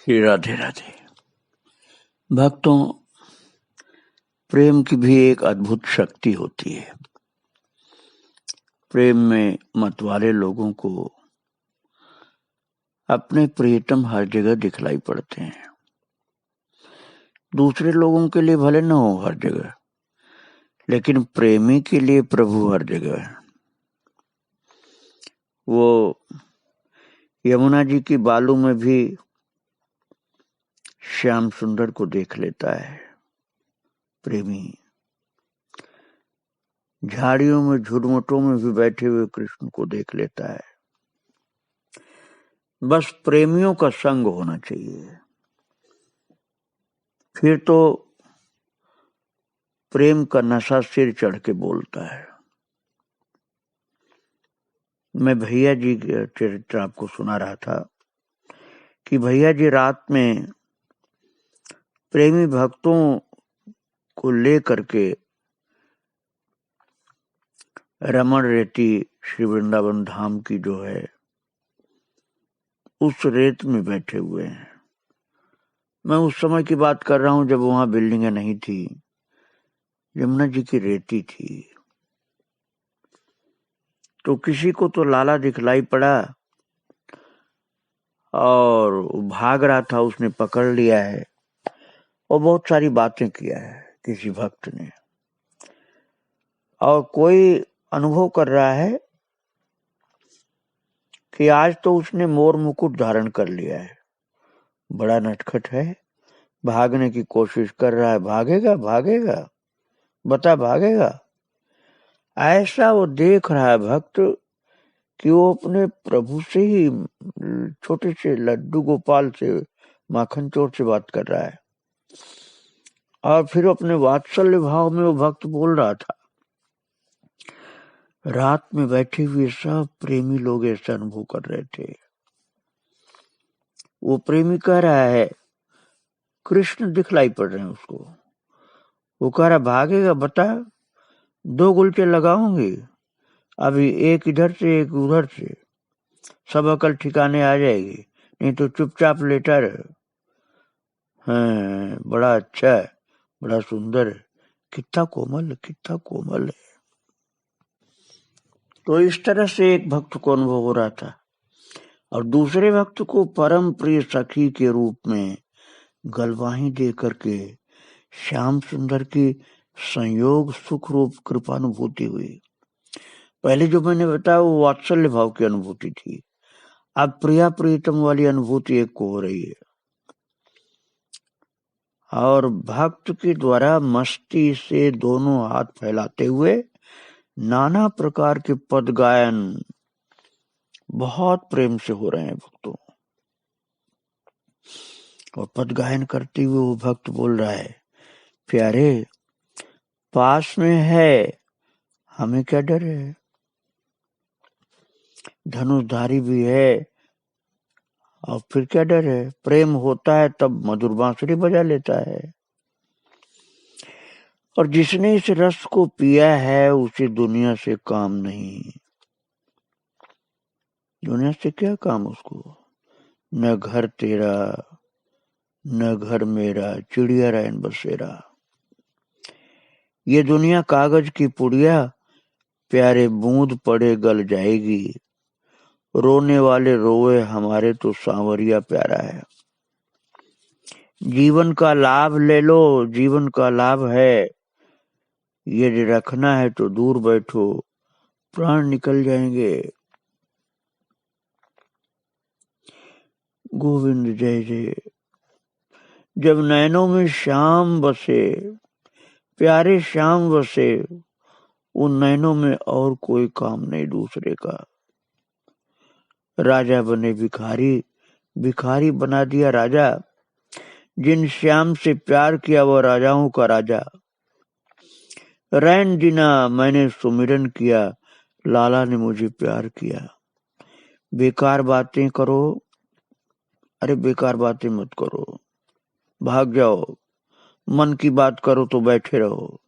श्री राधे राधे। भक्तों, प्रेम की भी एक अद्भुत शक्ति होती है। प्रेम में मतवाले लोगों को अपने प्रियतम हर जगह दिखलाई पड़ते हैं। दूसरे लोगों के लिए भले न हो हर जगह, लेकिन प्रेमी के लिए प्रभु हर जगह है। वो यमुना जी की बालू में भी श्याम सुंदर को देख लेता है। प्रेमी झाड़ियों में झुरमुटों में भी बैठे हुए कृष्ण को देख लेता है। बस प्रेमियों का संग होना चाहिए, फिर तो प्रेम का नशा सिर चढ़ के बोलता है। मैं भैया जी के चरित्र आपको सुना रहा था कि भैया जी रात में प्रेमी भक्तों को लेकर के रमण रेती श्री वृंदावन धाम की जो है उस रेत में बैठे हुए हैं। मैं उस समय की बात कर रहा हूं जब वहां बिल्डिंगें नहीं थी, यमुना जी की रेती थी। तो किसी को तो लाला दिखलाई पड़ा और भाग रहा था, उसने पकड़ लिया है और बहुत सारी बातें किया है किसी भक्त ने। और कोई अनुभव कर रहा है कि आज तो उसने मोर मुकुट धारण कर लिया है, बड़ा नटखट है, भागने की कोशिश कर रहा है। भागेगा भागेगा, बता भागेगा? ऐसा वो देख रहा है भक्त कि वो अपने प्रभु से ही, छोटे से लड्डू गोपाल से, माखन चोर से बात कर रहा है। और फिर अपने वात्सल्य भाव में वो भक्त बोल रहा था। रात में बैठे हुए सब प्रेमी लोग ऐसा अनुभव कर रहे थे। वो प्रेमी कह रहा है, कृष्ण दिखलाई पड़ रहे हैं उसको। वो कह रहा भागेगा, बता 2 गुलचे लगाऊंगी, अभी एक इधर से एक उधर से, सब अकल ठिकाने आ जाएगी, नहीं तो चुपचाप लेटा रहे। हाँ, बड़ा अच्छा है, बड़ा सुंदर है, कितना कोमल है। तो इस तरह से एक भक्त को अनुभव हो रहा था। और दूसरे भक्त को परम प्रिय सखी के रूप में गलवाही दे करके श्याम सुंदर की संयोग सुख रूप कृपानुभूति हुई। पहले जो मैंने बताया वो वात्सल्य भाव की अनुभूति थी, अब प्रिया प्रीतम वाली अनुभूति एक को हो रही है। और भक्त के द्वारा मस्ती से दोनों हाथ फैलाते हुए नाना प्रकार के पद गायन बहुत प्रेम से हो रहे हैं भक्तों। और पद गायन करते हुए वो भक्त बोल रहा है, प्यारे पास में है, हमें क्या डर है, धनुषधारी भी है, और फिर क्या डर है। प्रेम होता है तब मधुर बांसुरी बजा लेता है। और जिसने इस रस को पिया है उसे दुनिया से काम नहीं। दुनिया से क्या काम उसको? न घर तेरा न घर मेरा, चिड़िया रैन बसेरा। ये दुनिया कागज की पुड़िया, प्यारे बूंद पड़े गल जाएगी। रोने वाले रोए, हमारे तो सांवरिया प्यारा है। जीवन का लाभ ले लो, जीवन का लाभ है, यदि रखना है तो दूर बैठो, प्राण निकल जाएंगे। गोविंद जय जय। जब नैनों में श्याम बसे, प्यारे श्याम बसे, उन नैनों में और कोई काम नहीं दूसरे का। राजा बने भिखारी, भिखारी बना दिया राजा। जिन श्याम से प्यार किया वो राजाओं का राजा। रैन जिना मैंने सुमिरन किया, लाला ने मुझे प्यार किया। बेकार बातें करो, अरे बेकार बातें मत करो, भाग जाओ। मन की बात करो तो बैठे रहो,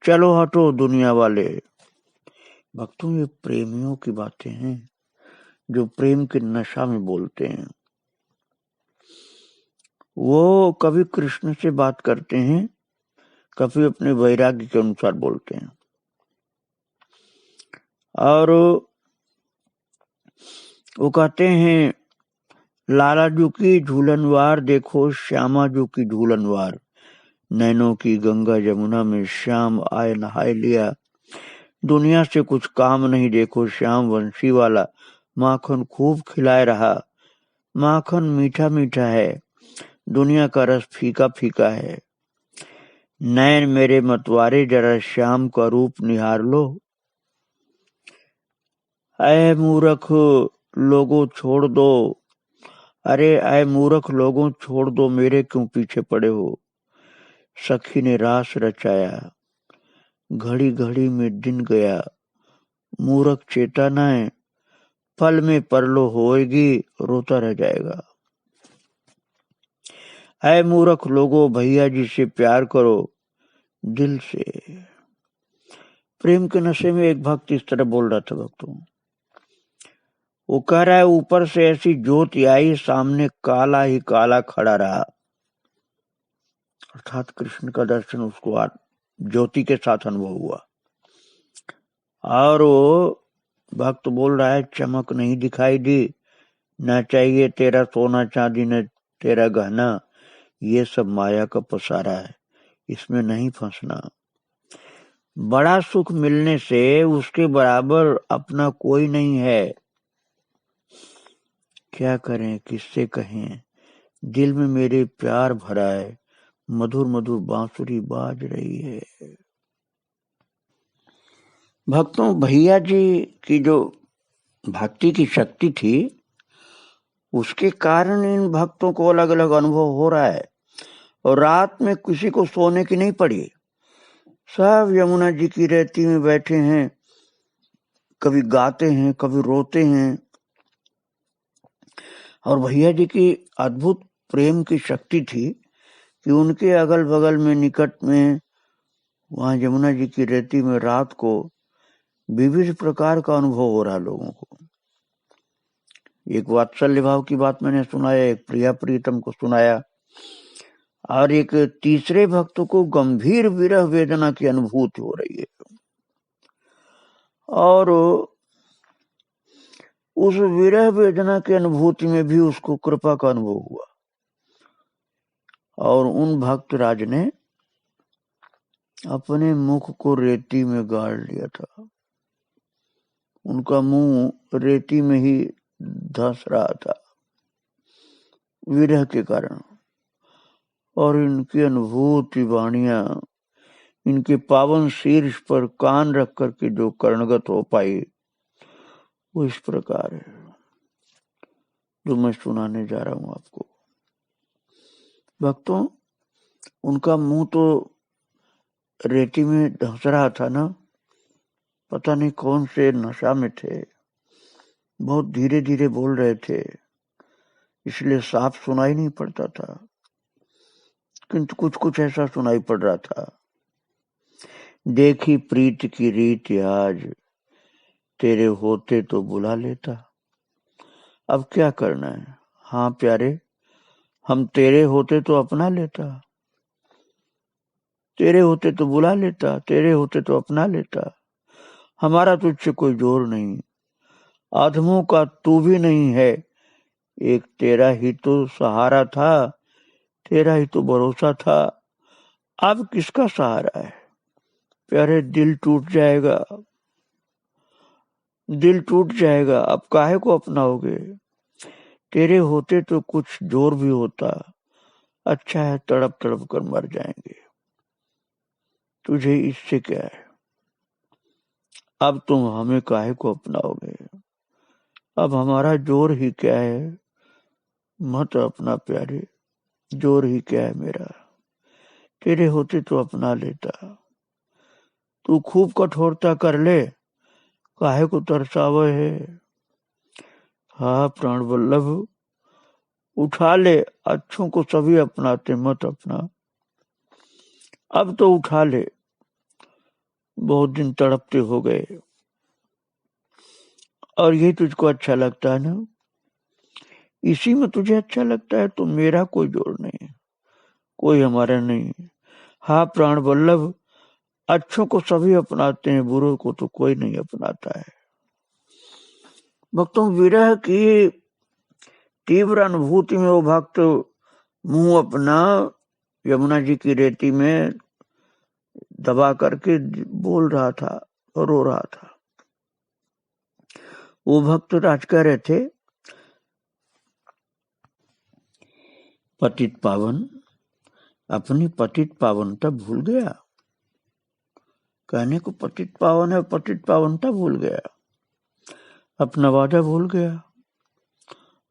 चलो हटो दुनिया वाले। भक्तों, ये प्रेमियों की बातें हैं जो प्रेम के नशा में बोलते हैं। वो कभी कृष्ण से बात करते हैं, कभी अपने वैराग्य के अनुसार बोलते हैं। और वो कहते हैं, लालाजू की झूलनवार देखो, श्यामाजू की झूलनवार, नैनों की गंगा जमुना में श्याम आए नहाए लिया। दुनिया से कुछ काम नहीं, देखो श्याम वंशी वाला माखन खूब खिलाए रहा। माखन मीठा मीठा है, दुनिया का रस फीका फीका है। नैन मेरे मतवारे, जरा श्याम का रूप निहार लो। ऐ मूर्ख लोगों छोड़ दो, अरे ऐ मूर्ख लोगों छोड़ दो, मेरे क्यों पीछे पड़े हो। सखी ने रास रचाया, घड़ी घड़ी में दिन गया। मूर्ख चेता न है, पल में परलो होएगी, रोता रह जाएगा। ऐ मूर्ख लोगों, भैया जी से प्यार करो दिल से। प्रेम के नशे में एक भक्त इस तरह बोल रहा था भक्तों। वो कह रहा है, ऊपर से ऐसी ज्योति आई, सामने काला ही काला खड़ा रहा। अर्थात कृष्ण का दर्शन उसको ज्योति के साथ अनुभव हुआ। और वो भक्त बोल रहा है, चमक नहीं दिखाई दी, न चाहिए तेरा सोना चांदी न तेरा गहना, ये सब माया का पसारा है, इसमें नहीं फंसना। बड़ा सुख मिलने से उसके बराबर अपना कोई नहीं है। क्या करें किससे कहें, दिल में मेरे प्यार भरा है, मधुर मधुर बांसुरी बाज रही है। भक्तों, भैया जी की जो भक्ति की शक्ति थी, उसके कारण इन भक्तों को अलग अलग अनुभव हो रहा है। और रात में किसी को सोने की नहीं पड़ी, सब यमुना जी की रेती में बैठे हैं, कभी गाते हैं कभी रोते हैं। और भैया जी की अद्भुत प्रेम की शक्ति थी कि उनके अगल बगल में निकट में वहां यमुना जी की रेती में रात को विविध प्रकार का अनुभव हो रहा लोगों को। एक वात्सल्य भाव की बात मैंने सुनाया, एक प्रिया प्रीतम को सुनाया, और एक तीसरे भक्त को गंभीर विरह वेदना की अनुभूति हो रही है। और उस विरह वेदना की अनुभूति में भी उसको कृपा का अनुभव हुआ। और उन भक्त राज ने अपने मुख को रेती में गाड़ लिया था, उनका मुंह रेती में ही धंस रहा था विरह के कारण। और इनकी अनुभूति वाणियां इनके पावन शीर्ष पर कान रख करके जो कर्णगत हो पाई, वो इस प्रकार है जो मैं सुनाने जा रहा हूं आपको। भक्तों, उनका मुंह तो रेती में धंस रहा था ना, पता नहीं कौन से नशा में थे, बहुत धीरे धीरे बोल रहे थे, इसलिए साफ सुनाई नहीं पड़ता था, किंतु कुछ कुछ ऐसा सुनाई पड़ रहा था। देखी प्रीत की रीत आज, तेरे होते तो बुला लेता। अब क्या करना है, हाँ प्यारे, हम तेरे होते तो अपना लेता, तेरे होते तो बुला लेता, तेरे होते तो अपना लेता। हमारा तुझसे कोई जोर नहीं, आधमों का तू भी नहीं है, एक तेरा ही तो सहारा था, तेरा ही तो भरोसा था। अब किसका सहारा है प्यारे, दिल टूट जाएगा, दिल टूट जाएगा, अब काहे को अपनाओगे। तेरे होते तो कुछ जोर भी होता, अच्छा है तड़प तड़प कर मर जाएंगे, तुझे इससे क्या है। अब तुम हमें काहे को अपनाओगे, अब हमारा जोर ही क्या है, मत अपना प्यारे, जोर ही क्या है मेरा, तेरे होते तो अपना लेता। तू खूब कठोरता कर ले, काहे को तरसावे है। हाँ प्राण वल्लभ, उठा ले, अच्छों को सभी अपनाते, मत अपना। अब तो उठा ले, बहुत दिन तड़पते हो गए, और ये तुझको अच्छा लगता है ना, इसी में तुझे अच्छा लगता है, तो मेरा कोई जोर नहीं। कोई हमारा नहीं। हाँ प्राण वल्लभ, अच्छों को सभी अपनाते हैं, बुरों को तो कोई नहीं अपनाता है। भक्तों, विरह की तीव्र अनुभूति में वो भक्त मुंह अपना यमुना जी की रेती में दबा करके बोल रहा था और रो रहा था। वो भक्त राज कह रहे थे, पतित पावन अपनी पतित पावनता भूल गया। कहने को पतित पावन है, पतित पावनता भूल गया, अपना वादा भूल गया,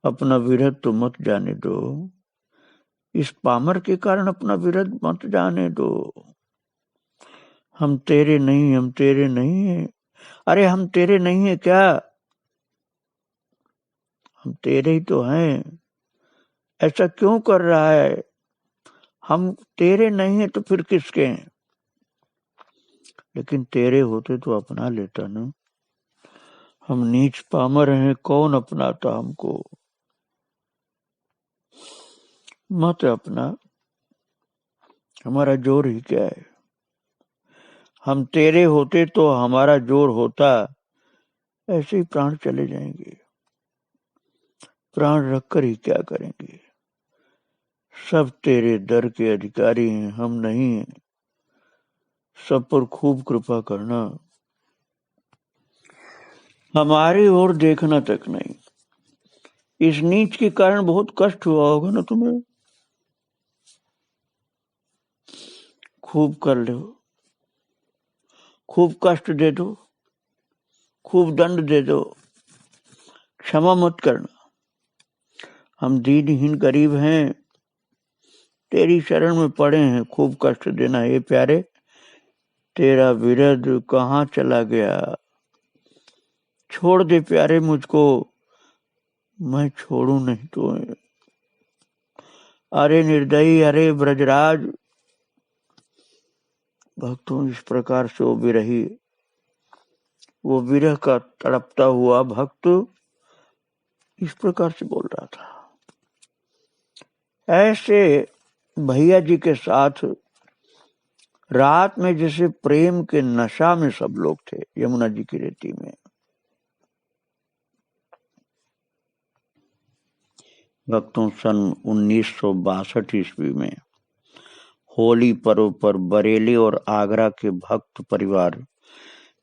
अपना विरह तो मत जाने दो, इस पामर के कारण अपना विरह मत जाने दो। हम तेरे नहीं, हम तेरे नहीं है। अरे हम तेरे नहीं है क्या, हम तेरे ही तो हैं। ऐसा क्यों कर रहा है? हम तेरे नहीं है तो फिर किसके हैं? लेकिन तेरे होते तो अपना लेता ना। हम नीच पामर हैं, कौन अपनाता हमको? मत अपना, हमारा जोर ही क्या है? हम तेरे होते तो हमारा जोर होता, ऐसे ही प्राण चले जाएंगे। प्राण रखकर ही क्या करेंगे? सब तेरे दर के अधिकारी हैं, हम नहीं हैं। सब पर खूब कृपा करना, हमारी ओर देखना तक नहीं। इस नीच के कारण बहुत कष्ट हुआ होगा ना तुम्हें। खूब कर लो, खूब कष्ट दे दो, खूब दंड दे दो, क्षमा मत करना। हम दीनहीन गरीब हैं, तेरी शरण में पड़े हैं, खूब कष्ट देना। ये प्यारे, तेरा विरध कहाँ चला गया? छोड़ दे प्यारे मुझको, मैं छोड़ू नहीं तो। अरे निर्दयी, अरे ब्रजराज। भक्तों, इस प्रकार से वो विरही, वो विरह का तड़पता हुआ भक्त इस प्रकार से बोल रहा था। ऐसे भैया जी के साथ रात में जैसे प्रेम के नशा में सब लोग थे यमुना जी की रेती में। भक्तों, सन 1962 ईस्वी में होली पर्व पर बरेली और आगरा के भक्त परिवार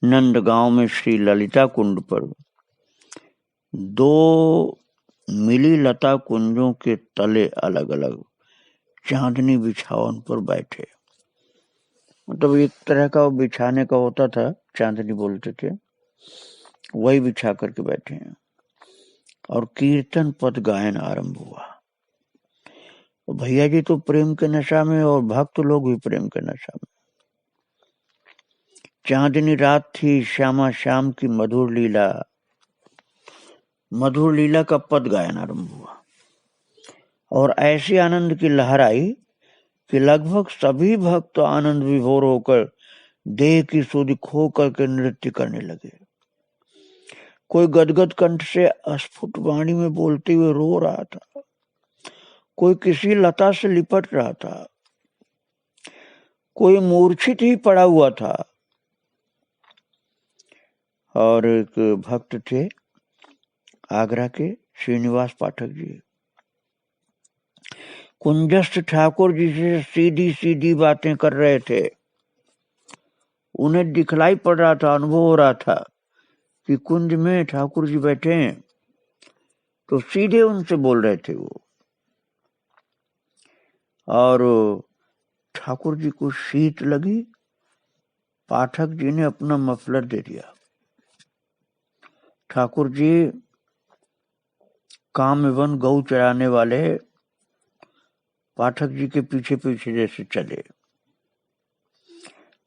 नंदगांव में श्री ललिता कुंड पर 2 मिली लता कुंजों के तले अलग अलग चांदनी बिछावन पर बैठे। मतलब एक तरह का बिछाने का होता था, चांदनी बोलते थे, वही बिछा करके बैठे हैं। और कीर्तन पद गायन आरंभ हुआ। भैया जी तो प्रेम के नशा में और भक्त लोग भी प्रेम के नशा में। चांदनी रात थी, श्यामा श्याम की मधुर लीला, मधुर लीला का पद गायन आरंभ हुआ। और ऐसी आनंद की लहर आई कि लगभग सभी भक्त आनंद विभोर होकर देह की सुधि खो करके नृत्य करने लगे। कोई गदगद कंठ से अस्फुट वाणी में बोलते हुए रो रहा था, कोई किसी लता से लिपट रहा था, कोई मूर्छित ही पड़ा हुआ था। और एक भक्त थे आगरा के श्रीनिवास पाठक जी, कुंजस्थ ठाकुर जी से सीधी सीधी बातें कर रहे थे। उन्हें दिखलाई पड़ रहा था, अनुभव हो रहा था कि कुंज में ठाकुर जी बैठे हैं, तो सीधे उनसे बोल रहे थे वो। और ठाकुर जी को शीत लगी, पाठक जी ने अपना मफलर दे दिया। ठाकुर जी काम एवं गौ चराने वाले पाठक जी के पीछे पीछे जैसे चले।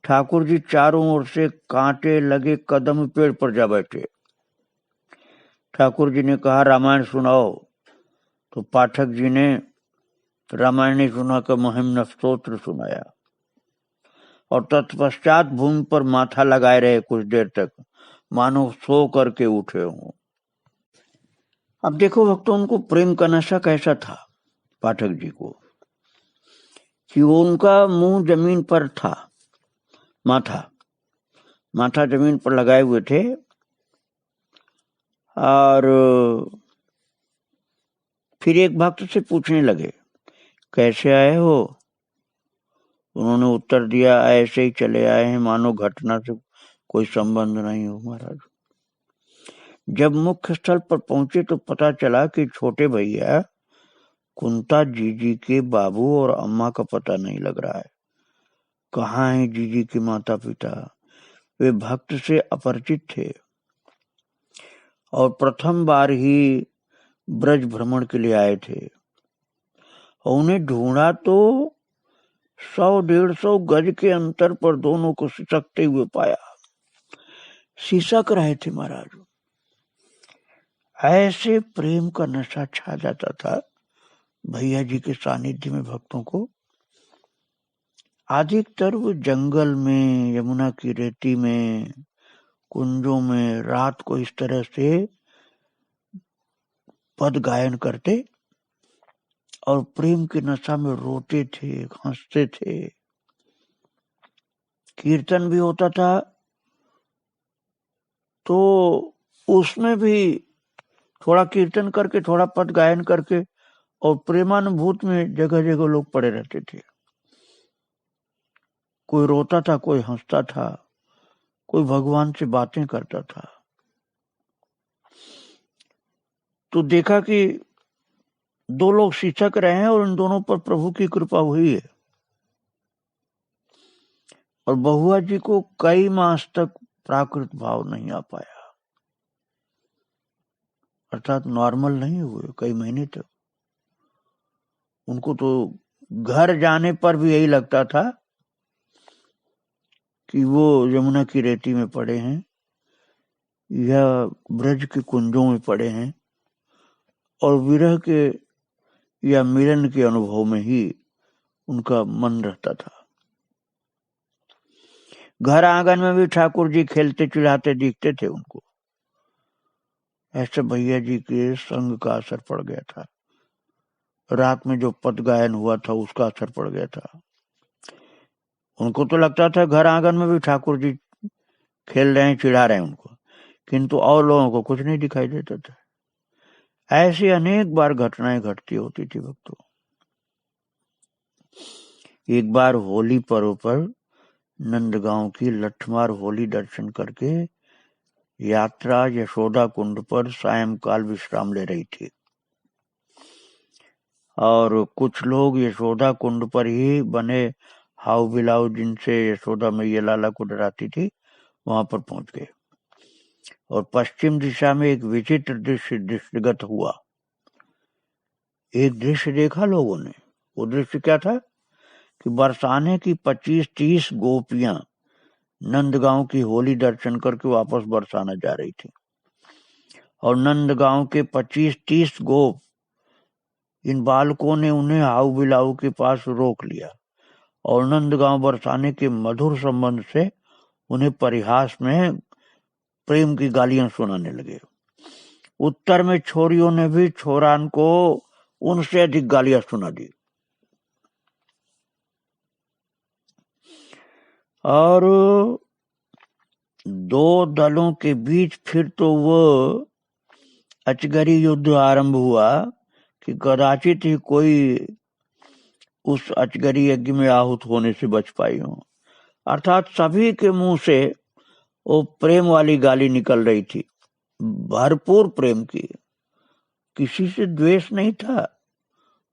ठाकुर जी चारों ओर से कांटे लगे कदम पेड़ पर जा बैठे। ठाकुर जी ने कहा, रामायण सुनाओ। तो पाठक जी ने रामायण नहीं सुनाकर महिम्न स्तोत्र सुनाया। और तत्पश्चात भूमि पर माथा लगाए रहे कुछ देर तक, मानो सो करके उठे हों। अब देखो भक्तों, उनको प्रेम का नशा कैसा था पाठक जी को, कि उनका मुंह जमीन पर था, माथा जमीन पर लगाए हुए थे, और फिर एक भक्त से पूछने लगे, कैसे आए हो? उन्होंने उत्तर दिया, ऐसे ही चले आए हैं, मानो घटना से कोई संबंध नहीं हो महाराज। जब मुख्य स्थल पर पहुंचे तो पता चला कि छोटे भैया कुंता जीजी के बाबू और अम्मा का पता नहीं लग रहा है। कहाँ है जीजी के माता पिता? वे भक्त से अपरिचित थे और प्रथम बार ही ब्रज भ्रमण के लिए आए थे। उन्हें ढूंढा तो 100-150 गज के अंतर पर दोनों को सिसकते हुए पाया। सिसक रहे थे महाराज। ऐसे प्रेम का नशा छा जाता था भैया जी के सानिध्य में भक्तों को। अधिकतर वो जंगल में, यमुना की रेती में, कुंजों में रात को इस तरह से पद गायन करते और प्रेम की नशा में रोते थे, हंसते थे। कीर्तन भी होता था तो उसमें भी थोड़ा कीर्तन करके, थोड़ा पद गायन करके और प्रेमानुभूत में जगह जगह लोग पड़े रहते थे। कोई रोता था, कोई हंसता था, कोई भगवान से बातें करता था। तो देखा कि 2 लोग सिसक रहे हैं और इन दोनों पर प्रभु की कृपा हुई है। और बहुआ जी को कई मास तक प्राकृत भाव नहीं आ पाया, अर्थात नॉर्मल नहीं हुए कई महीने तक। उनको तो घर जाने पर भी यही लगता था कि वो यमुना की रेती में पड़े हैं या ब्रज के कुंजों में पड़े हैं, और विरह के या मिलन के अनुभव में ही उनका मन रहता था। घर आंगन में भी ठाकुर जी खेलते चिढ़ाते दिखते थे उनको। ऐसे भैया जी के संग का असर पड़ गया था। रात में जो पद गायन हुआ था उसका असर पड़ गया था। उनको तो लगता था घर आंगन में भी ठाकुर जी खेल रहे हैं, चिढ़ा रहे हैं उनको, किंतु और लोगों को कुछ नहीं दिखाई देता था। ऐसी अनेक बार घटनाएं घटती होती थी भक्तों। एक बार होली पर्व पर नंदगांव की लठमार होली दर्शन करके यात्रा यशोदा कुंड पर सायंकाल विश्राम ले रही थी, और कुछ लोग यशोदा कुंड पर ही बने हाउ बिलाव जिनसे यशोदा मैया लाला को डराती थी, वहां पर पहुंच गए। और पश्चिम दिशा में एक विचित्र दृश्य दृष्टिगत हुआ। एक दृश्य देखा लोगों ने। वो दृश्य क्या था कि बरसाने की 25-30 गोपियां नंदगांव की होली दर्शन करके वापस बरसाना जा रही थी, और नंदगांव के 25-30 गोप, इन बालकों ने उन्हें हाउ बिलाऊ के पास रोक लिया और नंदगांव बरसाने के मधुर संबंध से उन्हें परिहास में प्रेम की गालियां सुनाने लगे। उत्तर में छोरियों ने भी छोरान को उनसे अधिक गालियां सुना दी। और 2 दलों के बीच फिर तो वो अचगरी युद्ध आरंभ हुआ कि कदाचित ही कोई उस अचगरी यज्ञ में आहूत होने से बच पाई हो। अर्थात सभी के मुंह से वो प्रेम वाली गाली निकल रही थी, भरपूर प्रेम की। किसी से द्वेष नहीं था,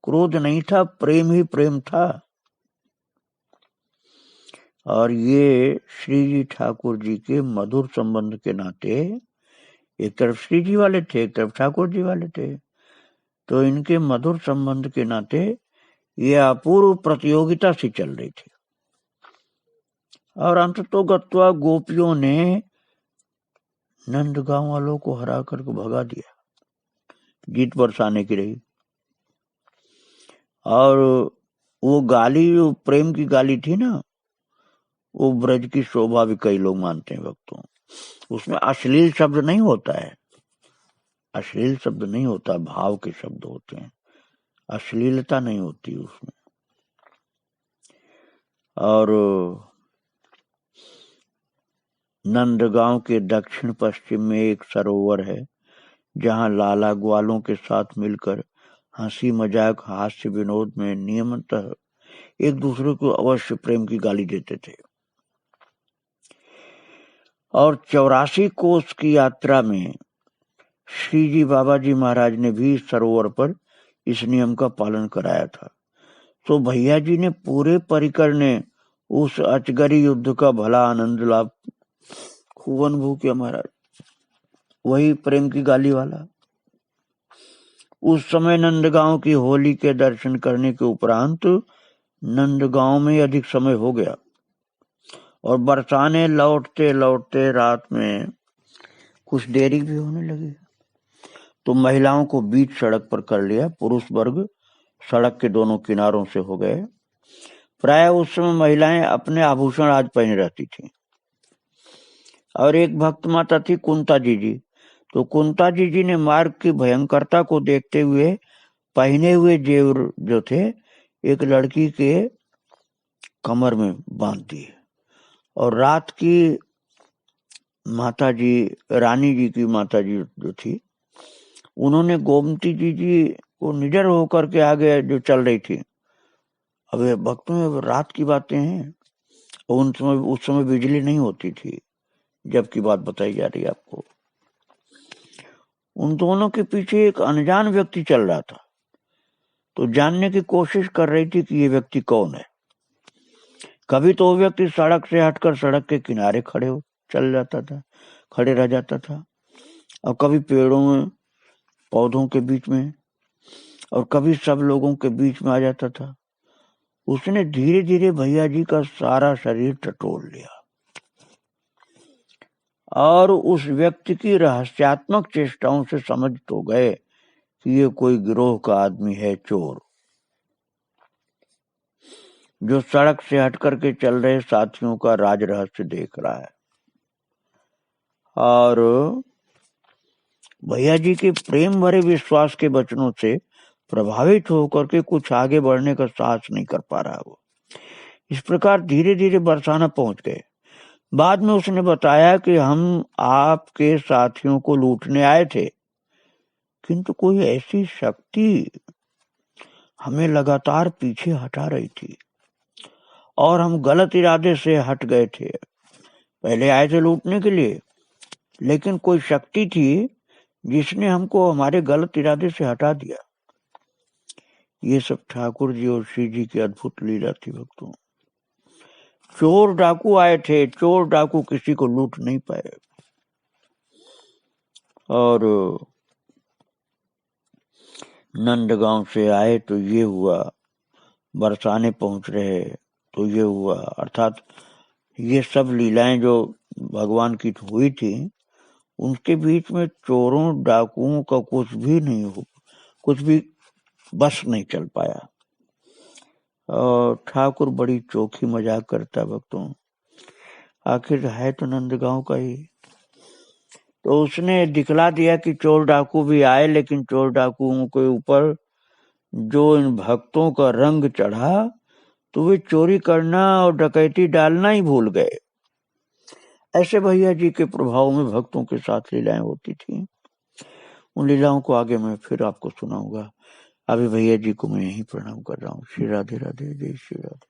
क्रोध नहीं था, प्रेम ही प्रेम था। और ये श्री जी ठाकुर जी के मधुर संबंध के नाते, एक तरफ श्री जी वाले थे, एक तरफ ठाकुर जी वाले थे, तो इनके मधुर संबंध के नाते ये अपूर्व प्रतियोगिता सी चल रही थी। और अंततोगत्वा गोपियों ने नंदगांव वालों को हरा करके भगा दिया। जीत बरसाने की रही। और वो गाली, वो प्रेम की गाली थी ना, वो ब्रज की शोभा भी कई लोग मानते हैं भक्तों। उसमें अश्लील शब्द नहीं होता है, अश्लील शब्द नहीं होता, भाव के शब्द होते हैं, अश्लीलता नहीं होती उसमें। और नंदगांव के दक्षिण पश्चिम में एक सरोवर है जहां लाला ग्वालों के साथ मिलकर हंसी मजाक हास्य विनोद में नियमतः एक दूसरे को अवश्य प्रेम की गाली देते थे। और 84 कोस की यात्रा में श्री जी बाबा जी महाराज ने भी इस सरोवर पर इस नियम का पालन कराया था। तो भैया जी ने पूरे परिकर ने उस अजगरी युद्ध का भला आनंद लाभ खूब अनुभव किया महाराज। वही प्रेम की गाली वाला। उस समय नंदगांव की होली के दर्शन करने के उपरांत नंदगांव में अधिक समय हो गया और बरसाने लौटते लौटते रात में कुछ देरी भी होने लगी। तो महिलाओं को बीच सड़क पर कर लिया। पुरुष वर्ग सड़क के दोनों किनारों से हो गए। प्राय उस समय महिलाएं अपने आभूषण आज पहने रहती थी। और एक भक्त माता थी कुंता जी। तो कुंता जी ने मार्ग की भयंकरता को देखते हुए पहने हुए जेवर जो थे एक लड़की के कमर में बांध दिए। और रात की माता जी, रानी जी की माता जी जो थी, उन्होंने गोमती जी को निडर होकर के आगे जो चल रही थी। अब भक्तों में रात की बातें हैं, उस समय बिजली नहीं होती थी जब की बात बताई जा रही है आपको। उन दोनों के पीछे एक अनजान व्यक्ति चल रहा था। तो जानने की कोशिश कर रही थी कि ये व्यक्ति कौन है। कभी तो वो व्यक्ति सड़क से हटकर सड़क के किनारे खड़े रह जाता था और कभी पेड़ों में पौधों के बीच में और कभी सब लोगों के बीच में आ जाता था। उसने धीरे धीरे भैया जी का सारा शरीर टटोल लिया और उस व्यक्ति की रहस्यात्मक चेष्टाओं से समझ तो गए कि ये कोई गिरोह का आदमी है, चोर, जो सड़क से हट करके चल रहे साथियों का राज रहस्य देख रहा है। और भैया जी के प्रेम भरे विश्वास के वचनों से प्रभावित होकर के कुछ आगे बढ़ने का साहस नहीं कर पा रहा वो। इस प्रकार धीरे धीरे बरसाना पहुंच गए। बाद में उसने बताया कि हम आपके साथियों को लूटने आए थे, किंतु कोई ऐसी शक्ति हमें लगातार पीछे हटा रही थी और हम गलत इरादे से हट गए थे। पहले आए थे लूटने के लिए, लेकिन कोई शक्ति थी जिसने हमको हमारे गलत इरादे से हटा दिया। ये सब ठाकुर जी और श्री जी की अद्भुत लीला थी भक्तों। चोर डाकू आए थे, चोर डाकू किसी को लूट नहीं पाए। और नंदगांव से आए तो ये हुआ, बरसाने पहुंच रहे तो ये हुआ। अर्थात ये सब लीलाएं जो भगवान की हुई थी, उनके बीच में चोरों डाकुओं का कुछ भी बस नहीं चल पाया। और ठाकुर बड़ी चोखी मजाक करता भक्तों, आखिर है तो नंदगांव का ही। तो उसने दिखला दिया कि चोर डाकू भी आए, लेकिन चोर डाकुओं के ऊपर जो इन भक्तों का रंग चढ़ा तो वे चोरी करना और डकैती डालना ही भूल गए। ऐसे भैया जी के प्रभाव में भक्तों के साथ लीलाएं होती थी। उन लीलाओं को आगे मैं फिर आपको सुनाऊंगा। अभी भैया जी को मैं यही प्रणाम कर रहा हूँ। श्री राधे राधे, जय श्री राधे।